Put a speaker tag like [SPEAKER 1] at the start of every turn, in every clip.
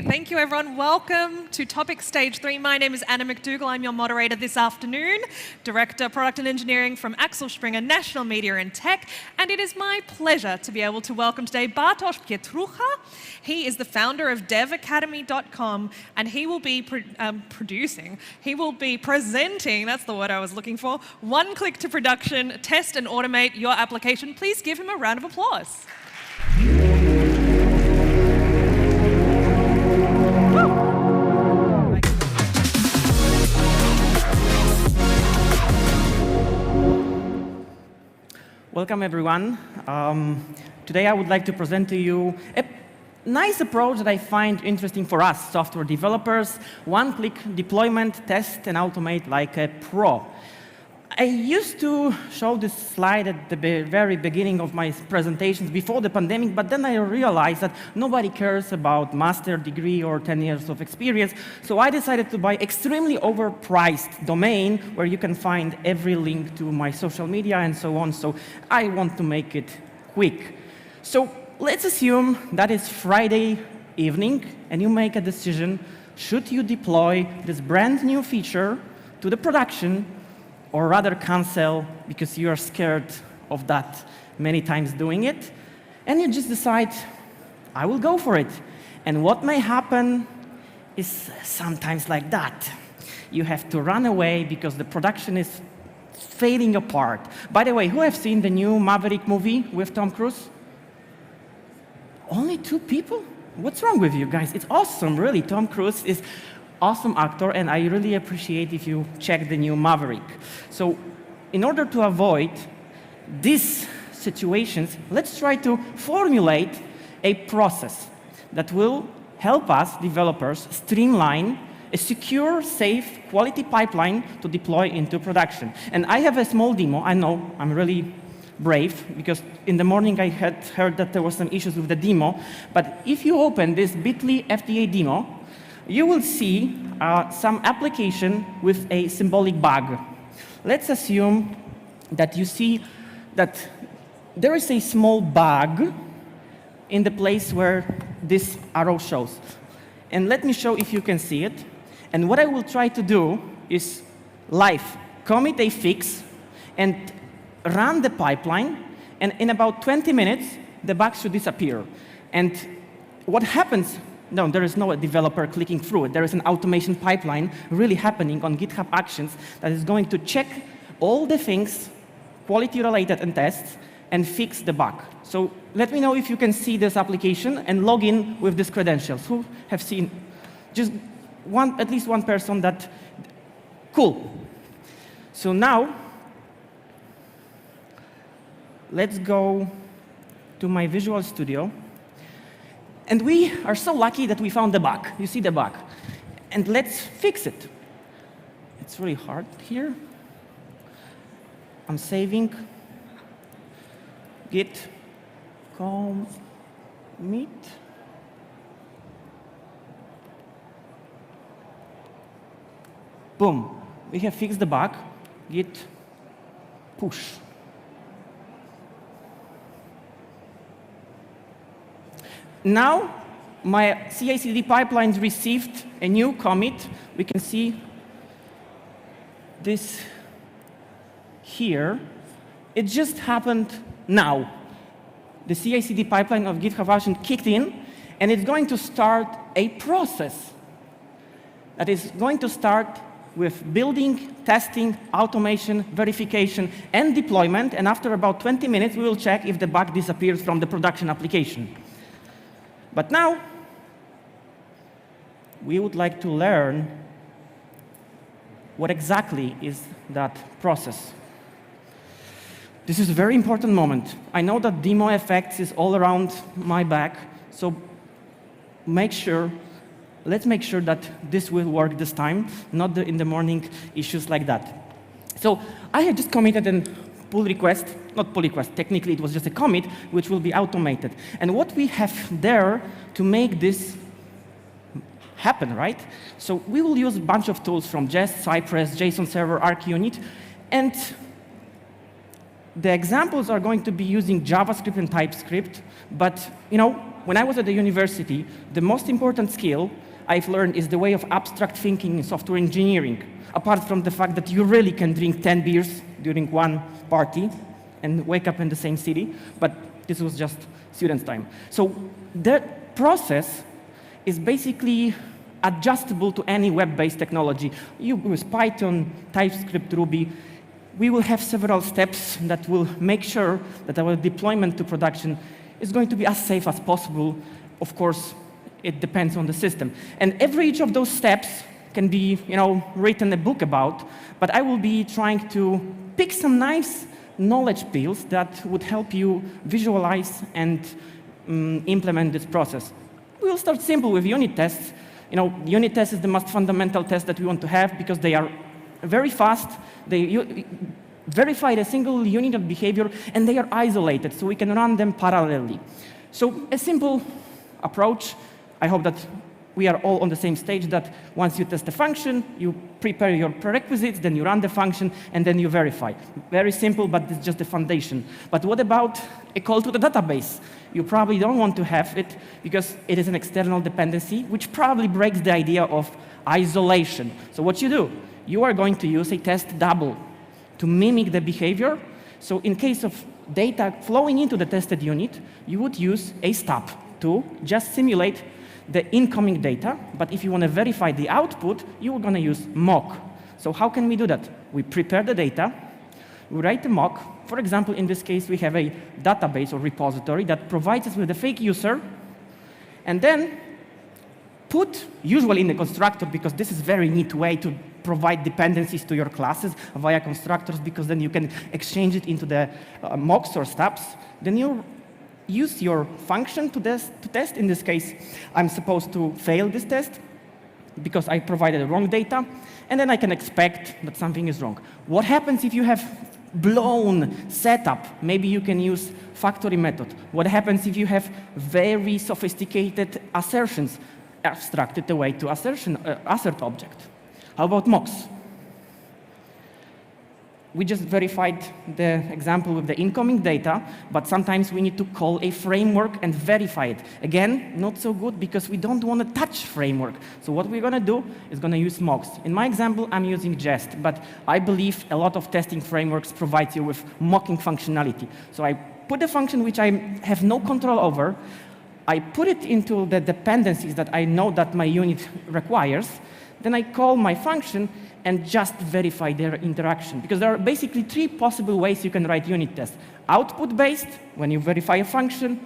[SPEAKER 1] Thank you, everyone. Welcome to Topic Stage 3. My name is Anna McDougall. I'm your moderator this afternoon, Director, Product and Engineering from Axel Springer National Media and Tech. And it is my pleasure to be able to welcome today Bartosz Pietrucha. He is the founder of devacademy.com, and he will be presenting, that's the word I was looking for, one click to production, test and automate your application. Please give him a round of applause.
[SPEAKER 2] Welcome, everyone. Today I would like to present to you a nice approach that I find interesting for us, software developers, one-click deployment, test, and automate like a pro. I used to show this slide at the very beginning of my presentations before the pandemic, but then I realized that nobody cares about master degree or 10 years of experience, so I decided to buy extremely overpriced domain where you can find every link to my social media and so on, so I want to make it quick. So let's assume that it's Friday evening and you make a decision, should you deploy this brand new feature to the production or rather cancel because you are scared of that many times doing it, and you just decide, I will go for it. And what may happen is sometimes like that. You have to run away because the production is fading apart. By the way, who have seen the new Maverick movie with Tom Cruise? Only 2 people? What's wrong with you guys? It's awesome, really. Tom Cruise is awesome actor, and I really appreciate if you check the new Maverick. So in order to avoid these situations, let's try to formulate a process that will help us, developers, streamline a secure, safe, quality pipeline to deploy into production. And I have a small demo. I know I'm really brave, because in the morning I had heard that there were some issues with the demo. But if you open this bit.ly FDA demo, you will see some application with a symbolic bug. Let's assume that you see that there is a small bug in the place where this arrow shows. And let me show if you can see it. And what I will try to do is live commit a fix and run the pipeline, and in about 20 minutes, the bug should disappear. And what happens? No, there is no developer clicking through it. There is an automation pipeline really happening on GitHub Actions that is going to check all the things, quality-related and tests, and fix the bug. So let me know if you can see this application and log in with these credentials. Who have seen? Just at least one person that, cool. So now, let's go to my Visual Studio. And we are so lucky that we found the bug. You see the bug. And let's fix it. It's really hard here. I'm saving. Git commit. Boom. We have fixed the bug. Git push. Now, my CI/CD pipeline received a new commit. We can see this here. It just happened now. The CI/CD pipeline of GitHub Actions kicked in, and it's going to start a process that is going to start with building, testing, automation, verification, and deployment. And after about 20 minutes, we will check if the bug disappears from the production application. But now, we would like to learn what exactly is that process. This is a very important moment. I know that demo effects is all around my back, so let's make sure that this will work this time, not in the morning issues like that. So I had just committed a pull request, not pull request, technically it was just a commit, which will be automated. And what we have there to make this happen, right? So we will use a bunch of tools from Jest, Cypress, JSON Server, ArcUnit, and the examples are going to be using JavaScript and TypeScript, but when I was at the university, the most important skill I've learned is the way of abstract thinking in software engineering, apart from the fact that you really can drink 10 beers during one party and wake up in the same city, but this was just students' time. So the process is basically adjustable to any web-based technology. You use Python, TypeScript, Ruby. We will have several steps that will make sure that our deployment to production is going to be as safe as possible. Of course, it depends on the system. And every each of those steps can be, written a book about, but I will be trying to pick some nice knowledge pills that would help you visualize and implement this process. We'll start simple with unit tests. Unit test is the most fundamental test that we want to have because they are very fast. They verify a single unit of behavior, and they are isolated, so we can run them parallelly. So a simple approach. I hope that we are all on the same stage, that once you test a function, you prepare your prerequisites, then you run the function, and then you verify. Very simple, but it's just the foundation. But what about a call to the database? You probably don't want to have it because it is an external dependency, which probably breaks the idea of isolation. So what you do, you are going to use a test double to mimic the behavior. So in case of data flowing into the tested unit, you would use a stub to just simulate the incoming data, but if you want to verify the output, you are going to use mock. So how can we do that? We prepare the data, we write a mock. For example, in this case, we have a database or repository that provides us with a fake user, and then put, usually in the constructor, because this is a very neat way to provide dependencies to your classes via constructors, because then you can exchange it into the mocks or stubs. Then you use your function to test. In this case, I'm supposed to fail this test because I provided the wrong data, and then I can expect that something is wrong. What happens if you have blown setup? Maybe you can use factory method. What happens if you have very sophisticated assertions abstracted away to assert object? How about mocks? We just verified the example with the incoming data, but sometimes we need to call a framework and verify it. Again, not so good because we don't want to touch framework. So what we're going to do is going to use mocks. In my example, I'm using Jest, but I believe a lot of testing frameworks provide you with mocking functionality. So I put a function which I have no control over. I put it into the dependencies that I know that my unit requires. Then I call my function and just verify their interaction. Because there are basically three possible ways you can write unit tests. Output-based, when you verify a function.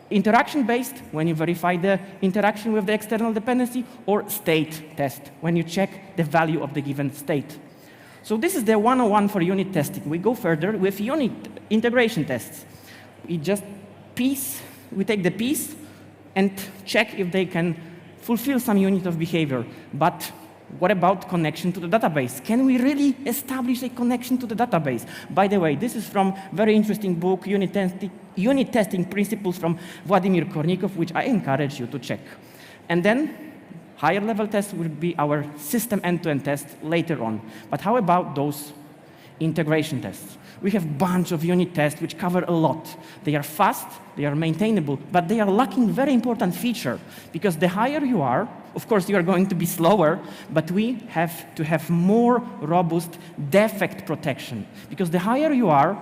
[SPEAKER 2] Interaction-based, when you verify the interaction with the external dependency. Or state test, when you check the value of the given state. So this is the 101 for unit testing. We go further with unit integration tests. We take the piece and check if they can fulfill some unit of behavior. But what about connection to the database? Can we really establish a connection to the database? By the way, this is from a very interesting book, Unit Testing Principles from Vladimir Kornikov, which I encourage you to check. And then higher level tests will be our system end-to-end test later on. But how about those integration tests? We have a bunch of unit tests which cover a lot. They are fast, they are maintainable, but they are lacking very important feature. Because the higher you are, of course, you are going to be slower, but we have to have more robust defect protection. Because the higher you are,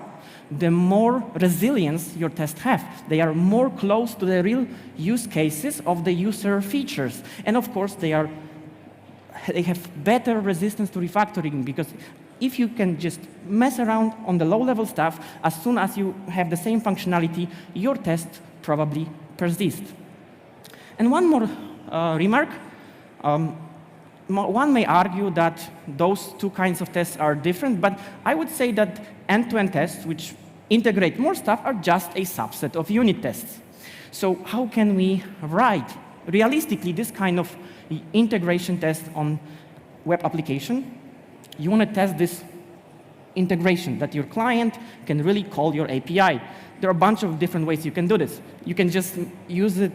[SPEAKER 2] the more resilience your tests have. They are more close to the real use cases of the user features. And of course, they have better resistance to refactoring, because if you can just mess around on the low-level stuff, as soon as you have the same functionality, your test probably persists. And one more remark. One may argue that those two kinds of tests are different, but I would say that end-to-end tests, which integrate more stuff, are just a subset of unit tests. So how can we write, realistically, this kind of integration test on web application? You want to test this integration, that your client can really call your API. There are a bunch of different ways you can do this. You can just use a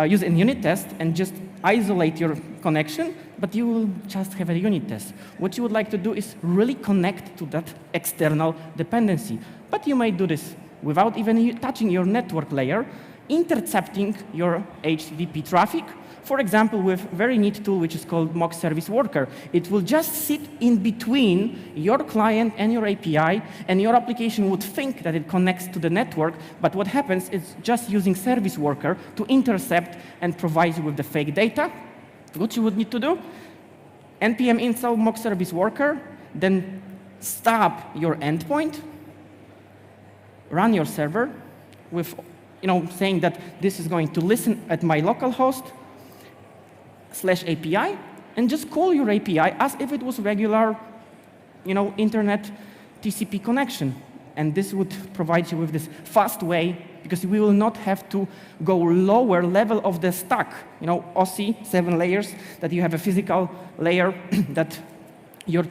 [SPEAKER 2] unit test and just isolate your connection, but you will just have a unit test. What you would like to do is really connect to that external dependency. But you may do this without even touching your network layer intercepting your HTTP traffic. For example, with a very neat tool which is called mock service worker. It will just sit in between your client and your API, and your application would think that it connects to the network, but what happens is just using service worker to intercept and provide you with the fake data. What you would need to do, npm install mock service worker, then stop your endpoint, run your server with saying that this is going to listen at my local host, /API, and just call your API as if it was regular, internet TCP connection. And this would provide you with this fast way, because we will not have to go lower level of the stack. OSI, 7 layers, that you have a physical layer that your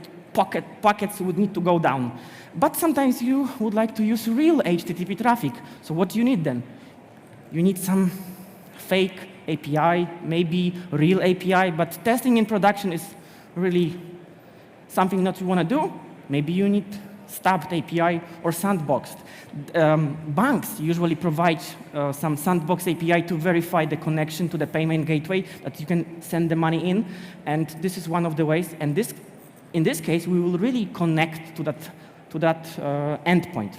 [SPEAKER 2] packets would need to go down. But sometimes you would like to use real HTTP traffic. So what do you need then? You need some fake API, maybe real API, but testing in production is really something that you want to do. Maybe you need stubbed API or sandboxed. Banks usually provide some sandbox API to verify the connection to the payment gateway that you can send the money in, and this is one of the ways. And in this case, we will really connect to that endpoint.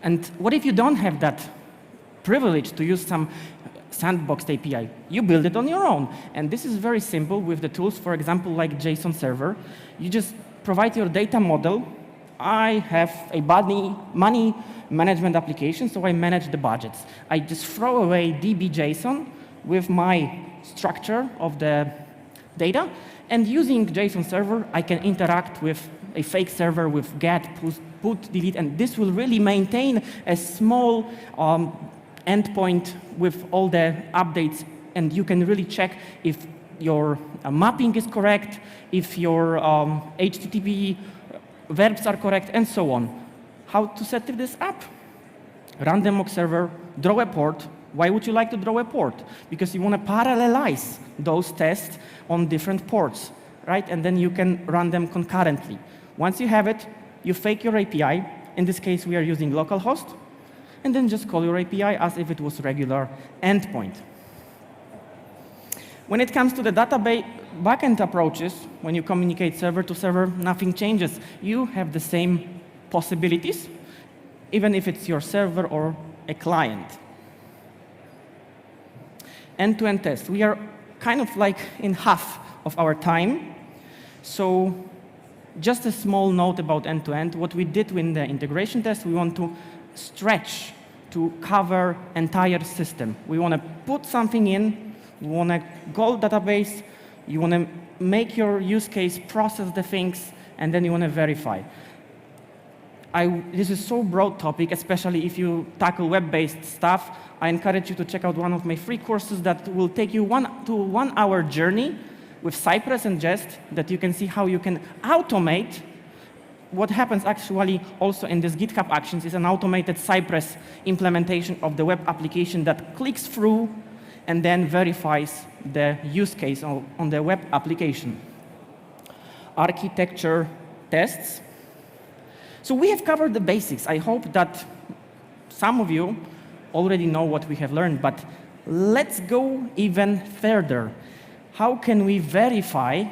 [SPEAKER 2] And what if you don't have that privilege to use some sandboxed API? You build it on your own. And this is very simple with the tools, for example, like JSON server. You just provide your data model. I have a money management application, so I manage the budgets. I just throw away DB.JSON with my structure of the data, and using JSON server, I can interact with a fake server with get, put, delete, and this will really maintain a small endpoint with all the updates, and you can really check if your mapping is correct, if your HTTP verbs are correct, and so on. How to set this up? Run the mock server, draw a port. Why would you like to draw a port? Because you want to parallelize those tests on different ports, right? And then you can run them concurrently. Once you have it, you fake your API. In this case, we are using localhost, and then just call your API as if it was regular endpoint. When it comes to the database backend approaches, when you communicate server to server, nothing changes. You have the same possibilities, even if it's your server or a client. End-to-end test. We are kind of like in half of our time. So just a small note about end-to-end. What we did in the integration test, we want to stretch to cover entire system. We want to put something in, you want to call database, you want to make your use case process the things, and then you want to verify. This is so broad topic, especially if you tackle web-based stuff. I encourage you to check out one of my free courses that will take you 1 hour journey with Cypress and Jest, that you can see how you can automate. What happens actually also in this GitHub Actions is an automated Cypress implementation of the web application that clicks through and then verifies the use case on the web application. Architecture tests. So we have covered the basics. I hope that some of you already know what we have learned, but let's go even further. How can we verify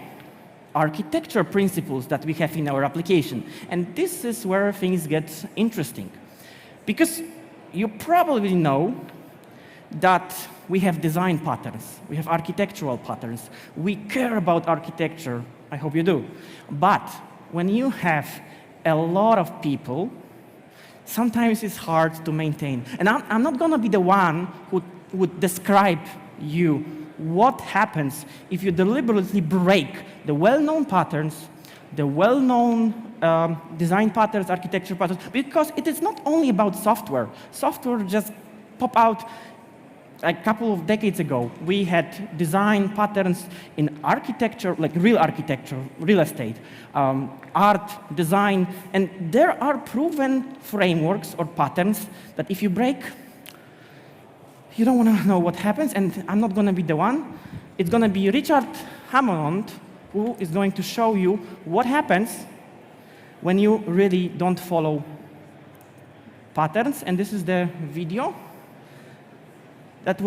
[SPEAKER 2] architecture principles that we have in our application? And this is where things get interesting. Because you probably know that we have design patterns, we have architectural patterns, we care about architecture, I hope you do. But when you have a lot of people, sometimes it's hard to maintain. And I'm not going to be the one who would describe you what happens if you deliberately break the well-known patterns, the well-known design patterns, architecture patterns, because it is not only about software. Software just popped out a couple of decades ago. We had design patterns in architecture, like real architecture, real estate, art, design, and there are proven frameworks or patterns that if you break, you don't want to know what happens, and I'm not going to be the one. It's going to be Richard Hammond who is going to show you what happens when you really don't follow patterns, and this is the video. that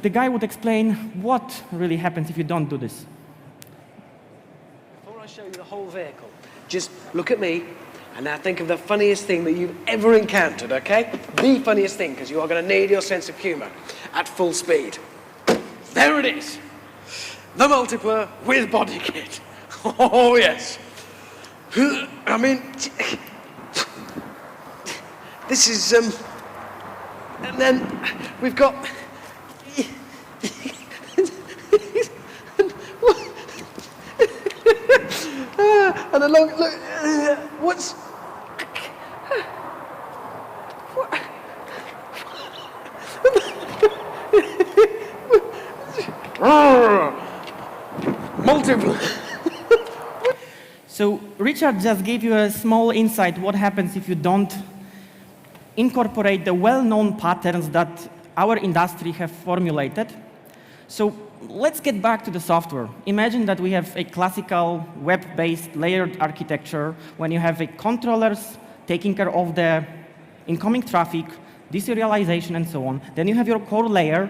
[SPEAKER 2] the guy would explain what really happens if you don't do this.
[SPEAKER 3] Before I show you the whole vehicle, just look at me and now think of the funniest thing that you've ever encountered, okay? The funniest thing, because you are going to need your sense of humor at full speed. There it is. The multiplier with body kit. Oh, yes. I mean, this is, and then we've got, and along, look, what's, multiple.
[SPEAKER 2] So Richard just gave you a small insight what happens if you don't incorporate the well-known patterns that our industry have formulated. So let's get back to the software. Imagine that we have a classical web-based layered architecture when you have a controllers taking care of the incoming traffic, deserialization, and so on. Then you have your core layer,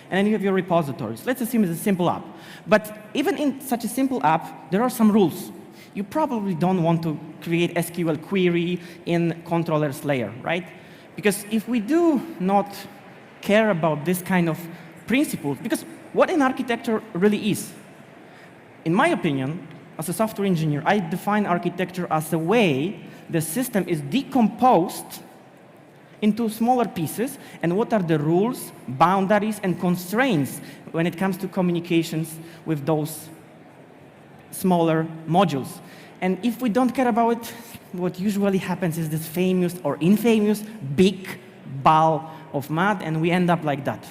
[SPEAKER 2] and then you have your repositories. Let's assume it's a simple app. But even in such a simple app, there are some rules. You probably don't want to create SQL query in controllers layer, right? Because if we do not care about this kind of principles, because what an architecture really is, in my opinion, as a software engineer, I define architecture as a way the system is decomposed into smaller pieces, and what are the rules, boundaries, and constraints when it comes to communications with those smaller modules. And if we don't care about it, what usually happens is this famous or infamous big ball of mud, and we end up like that.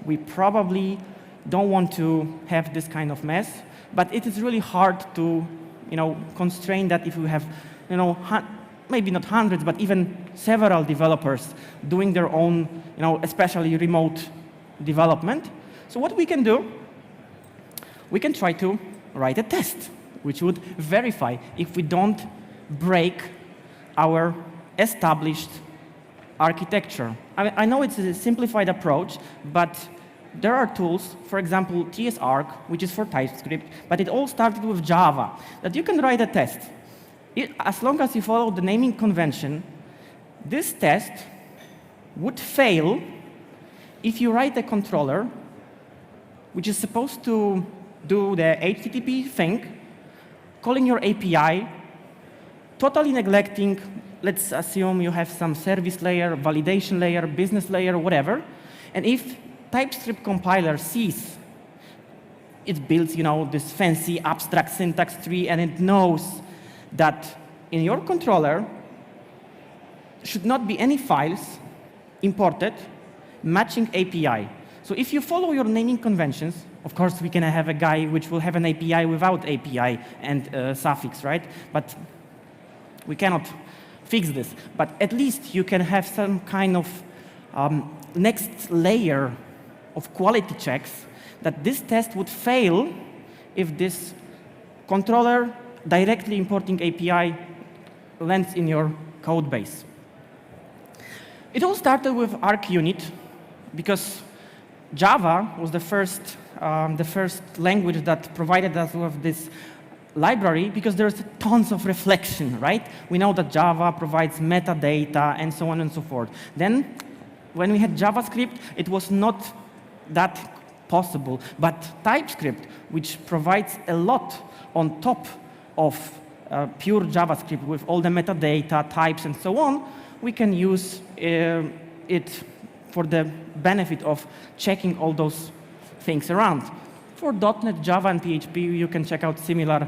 [SPEAKER 2] We probably don't want to have this kind of mess, but it is really hard to, constrain that if we have, maybe not hundreds, but even several developers doing their own, especially remote development. So what we can do, we can try to write a test, which would verify if we don't break our established architecture. I know it's a simplified approach, but there are tools, for example, TSArc, which is for TypeScript, but it all started with Java, that you can write a test. As long as you follow the naming convention, this test would fail if you write a controller which is supposed to do the HTTP thing, calling your API, totally neglecting, let's assume you have some service layer, validation layer, business layer, whatever, and if TypeScript compiler sees it builds, this fancy abstract syntax tree, and it knows that in your controller should not be any files imported matching API. So if you follow your naming conventions, of course we can have a guy which will have an API without API and suffix, right? But we cannot fix this. But at least you can have some kind of next layer of quality checks that this test would fail if this controller directly importing API lands in your code base. It all started with ArcUnit because Java was the first language that provided us with this library because there's tons of reflection, right? We know that Java provides metadata and so on and so forth. Then, when we had JavaScript, it was not that possible. But TypeScript, which provides a lot on top of pure JavaScript with all the metadata, types, and so on, we can use it for the benefit of checking all those things around. For .NET, Java, and PHP, you can check out similar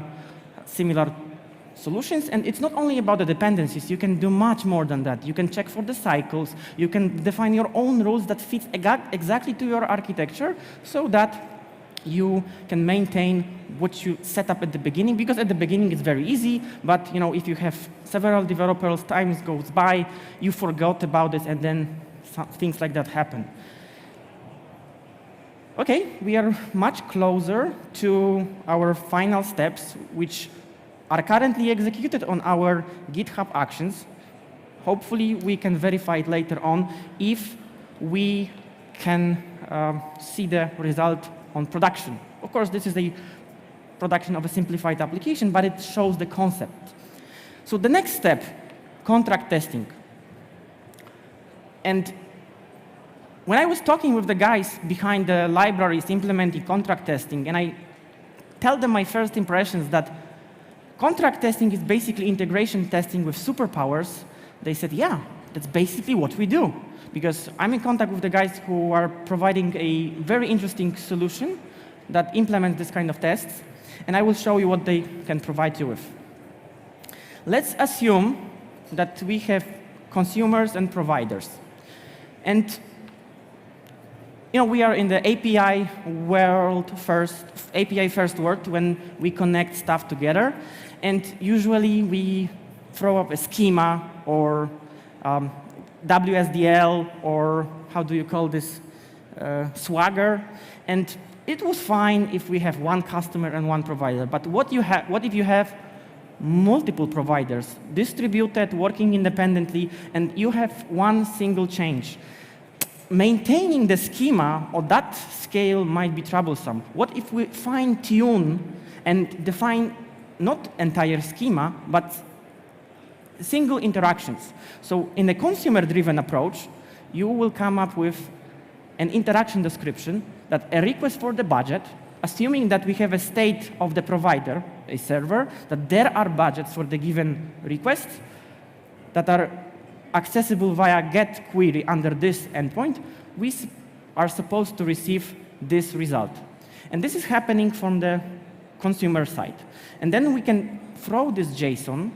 [SPEAKER 2] solutions. And it's not only about the dependencies. You can do much more than that. You can check for the cycles. You can define your own rules that fit exactly to your architecture so that you can maintain what you set up at the beginning, because at the beginning it's very easy, but if you have several developers, time goes by, you forgot about this, and then things like that happen. Okay, we are much closer to our final steps, which are currently executed on our GitHub actions. Hopefully, we can verify it later on if we can see the result on production. Of course, this is a production of a simplified application, but it shows the concept. So the next step, contract testing. And when I was talking with the guys behind the libraries implementing contract testing, and I tell them my first impressions that contract testing is basically integration testing with superpowers, they said, yeah, that's basically what we do. Because I'm in contact with the guys who are providing a very interesting solution that implements this kind of tests, and I will show you what they can provide you with. Let's assume that we have consumers and providers. And we are in the API first world when we connect stuff together. And usually we throw up a schema or WSDL, or how do you call this, Swagger. And it was fine if we have one customer and one provider. But what if you have multiple providers, distributed, working independently, and you have one single change? Maintaining the schema or that scale might be troublesome. What if we fine-tune and define not entire schema, but single interactions? So in a consumer-driven approach, you will come up with an interaction description that a request for the budget, assuming that we have a state of the provider, a server, that there are budgets for the given request that are accessible via GET query under this endpoint, we are supposed to receive this result. And this is happening from the consumer side. And then we can throw this JSON,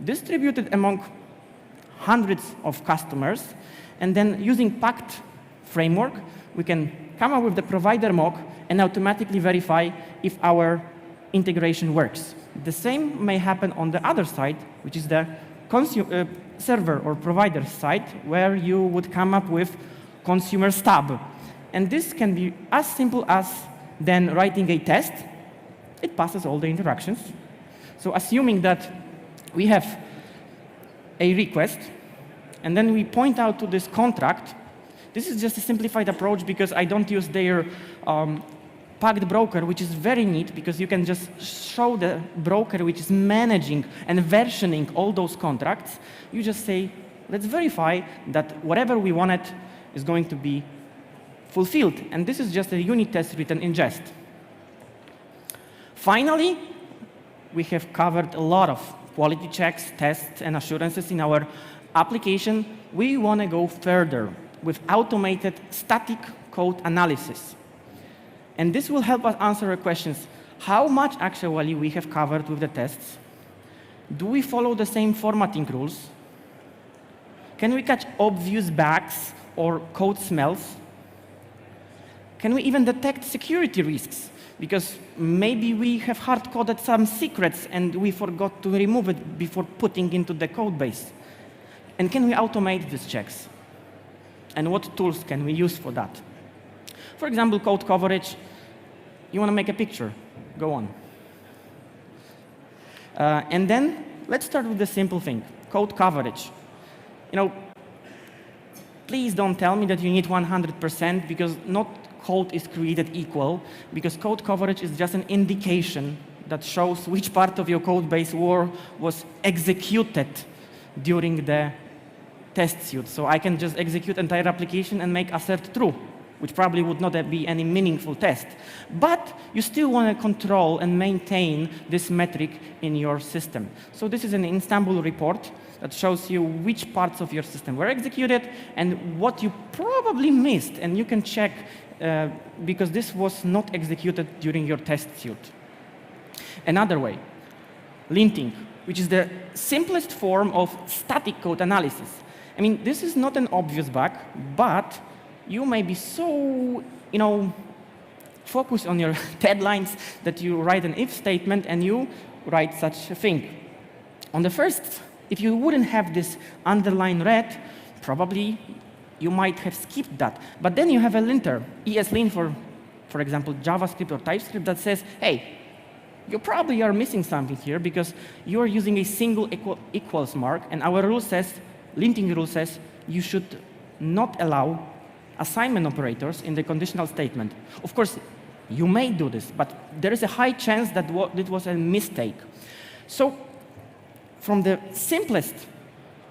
[SPEAKER 2] distribute it among hundreds of customers, and then using packed framework, we can come up with the provider mock and automatically verify if our integration works. The same may happen on the other side, which is the server or provider side, where you would come up with consumer stub. And this can be as simple as then writing a test. It passes all the interactions. So assuming that we have a request, and then we point out to this contract. This is just a simplified approach because I don't use their packed broker, which is very neat because you can just show the broker which is managing and versioning all those contracts. You just say, let's verify that whatever we wanted is going to be fulfilled. And this is just a unit test written in Jest. Finally, we have covered a lot of quality checks, tests, and assurances in our application. We want to go further with automated static code analysis. And this will help us answer the questions, how much actually we have covered with the tests? Do we follow the same formatting rules? Can we catch obvious bugs or code smells? Can we even detect security risks? Because maybe we have hard-coded some secrets and we forgot to remove it before putting into the code base. And can we automate these checks? And what tools can we use for that? For example, code coverage. You want to make a picture? Go on. And then let's start with the simple thing, code coverage. Please don't tell me that you need 100% because not code is created equal, because code coverage is just an indication that shows which part of your code base was executed during the test suite. So I can just execute entire application and make assert true, which probably would not be any meaningful test. But you still want to control and maintain this metric in your system. So this is an Istanbul report that shows you which parts of your system were executed and what you probably missed. And you can check because this was not executed during your test suite. Another way, linting, which is the simplest form of static code analysis. I mean, this is not an obvious bug, but you may be so, focused on your deadlines that you write an if statement and you write such a thing. On the first, if you wouldn't have this underline red, probably you might have skipped that. But then you have a linter, ESLint for example, JavaScript or TypeScript that says, hey, you probably are missing something here because you are using a single equals mark, and our rule says, linting rule says, you should not allow assignment operators in the conditional statement. Of course, you may do this, but there is a high chance that it was a mistake. So from the simplest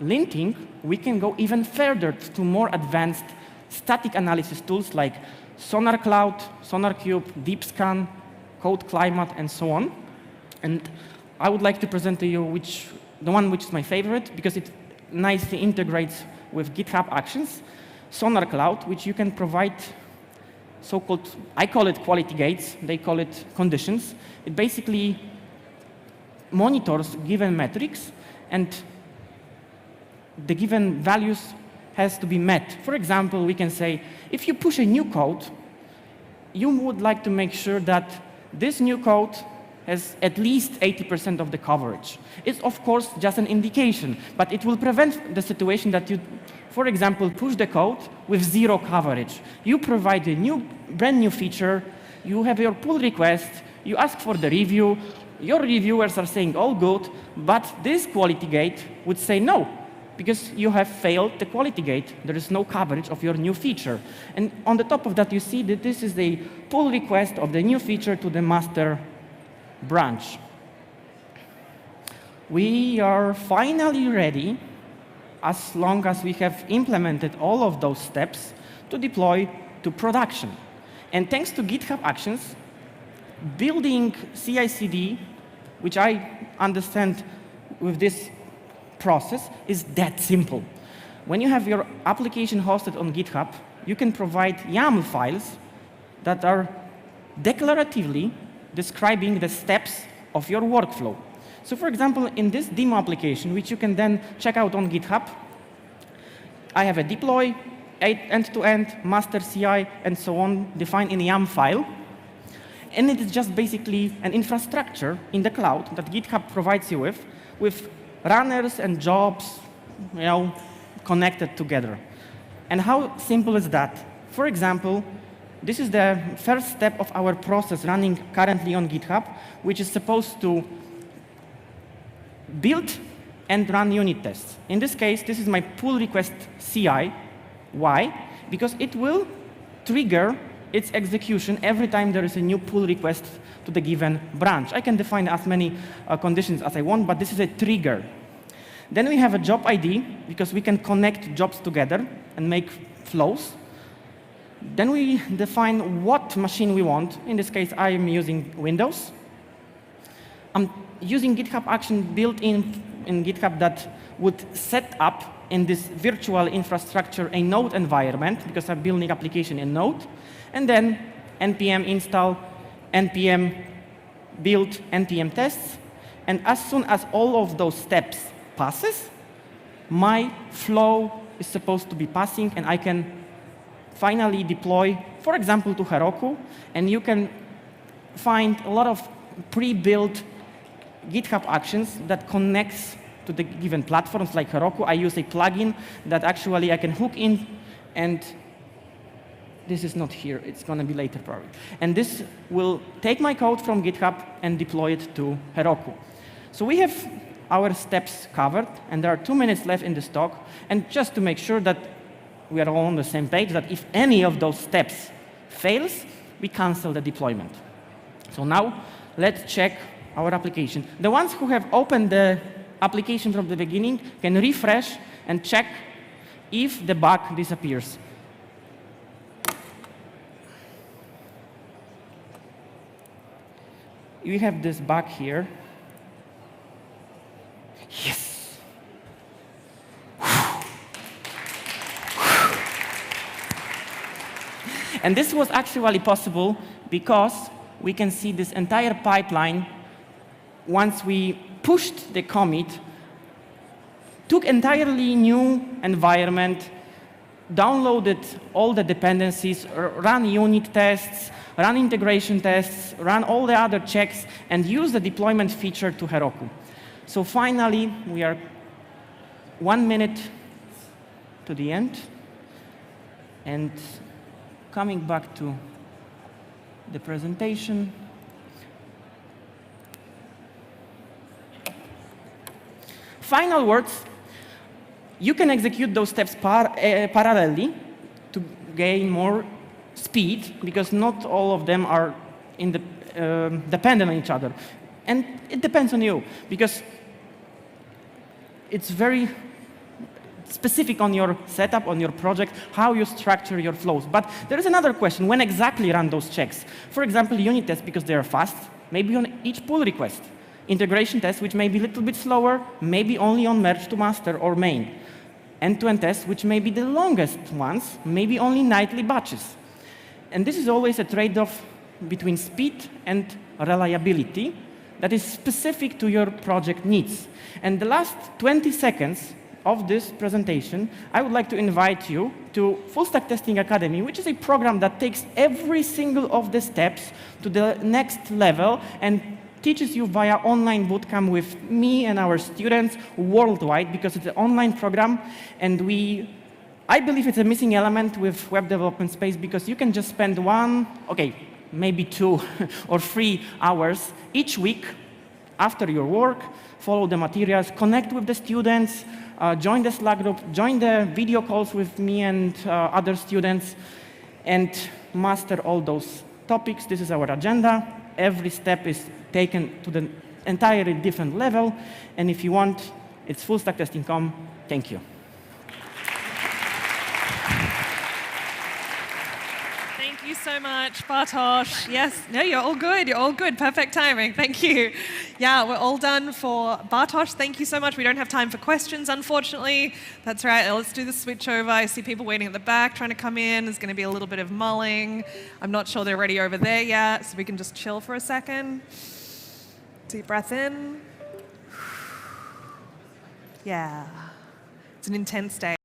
[SPEAKER 2] linting, we can go even further to more advanced static analysis tools like Sonar Cloud, Sonar Cube, DeepScan, Code Climate, and so on. And I would like to present to you the one which is my favorite, because it nicely integrates with GitHub Actions, Sonar Cloud, which you can provide so-called, I call it quality gates, they call it conditions. It basically monitors given metrics, and the given values has to be met. For example, we can say, if you push a new code, you would like to make sure that this new code has at least 80% of the coverage. It's, of course, just an indication, but it will prevent the situation that you, for example, push the code with 0 coverage. You provide a brand new feature, you have your pull request, you ask for the review, your reviewers are saying all good, but this quality gate would say no, because you have failed the quality gate. There is no coverage of your new feature. And on the top of that, you see that this is the pull request of the new feature to the master branch. We are finally ready, as long as we have implemented all of those steps, to deploy to production. And thanks to GitHub Actions, building CI/CD, which I understand with this process, is that simple. When you have your application hosted on GitHub, you can provide YAML files that are declaratively describing the steps of your workflow. So for example, in this demo application, which you can then check out on GitHub, I have a deploy, end-to-end, master CI, and so on, defined in a YAML file. And it is just basically an infrastructure in the cloud that GitHub provides you with runners and jobs, connected together. And how simple is that? For example, this is the first step of our process running currently on GitHub, which is supposed to build and run unit tests. In this case, this is my pull request CI. Why? Because it will trigger its execution every time there is a new pull request to the given branch. I can define as many conditions as I want, but this is a trigger. Then we have a job ID, because we can connect jobs together and make flows. Then we define what machine we want. In this case, I am using Windows. I'm using GitHub Action built in GitHub that would set up in this virtual infrastructure a Node environment, because I'm building application in Node. And then npm install, npm build, npm tests. And as soon as all of those steps passes, my flow is supposed to be passing, and I can finally deploy, for example, to Heroku. And you can find a lot of pre-built GitHub Actions that connects to the given platforms like Heroku. I use a plugin that actually I can hook in, and this is not here. It's going to be later probably. And this will take my code from GitHub and deploy it to Heroku. So we have our steps covered, and there are 2 minutes left in this talk. And just to make sure that we are all on the same page, that if any of those steps fails, we cancel the deployment. So now let's check our application. The ones who have opened the application from the beginning can refresh and check if the bug disappears. We have this bug here. Yes. And this was actually possible because we can see this entire pipeline. Once we pushed the commit, took entirely new environment, downloaded all the dependencies, ran unit tests, ran integration tests, ran all the other checks, and used the deployment feature to Heroku. So finally, we are 1 minute to the end. And coming back to the presentation. Final words. You can execute those steps parallelly to gain more speed, because not all of them are dependent on each other. And it depends on you, because it's very specific on your setup, on your project, how you structure your flows. But there is another question: when exactly run those checks? For example, unit tests, because they are fast, maybe on each pull request. Integration tests, which may be a little bit slower, maybe only on merge to master or main. End-to-end tests, which may be the longest ones, maybe only nightly batches. And this is always a trade-off between speed and reliability that is specific to your project needs. And the last 20 seconds of this presentation, I would like to invite you to Full Stack Testing Academy, which is a program that takes every single of the steps to the next level and teaches you via online bootcamp with me and our students worldwide, because it's an online program. And I believe it's a missing element with web development space, because you can just spend maybe 2 or 3 hours each week after your work, follow the materials, connect with the students, join the Slack group, join the video calls with me and other students, and master all those topics. This is our agenda. Every step is taken to the entirely different level. And if you want, it's fullstacktesting.com. Thank you.
[SPEAKER 1] Thank you so much, Bartosz. Yes, no, you're all good. You're all good. Perfect timing. Thank you. Yeah, we're all done for Bartosz. Thank you so much. We don't have time for questions, unfortunately. That's right. Let's do the switch over. I see people waiting at the back trying to come in. There's going to be a little bit of mulling. I'm not sure they're ready over there yet, so we can just chill for a second. Deep breath in. Yeah. It's an intense day.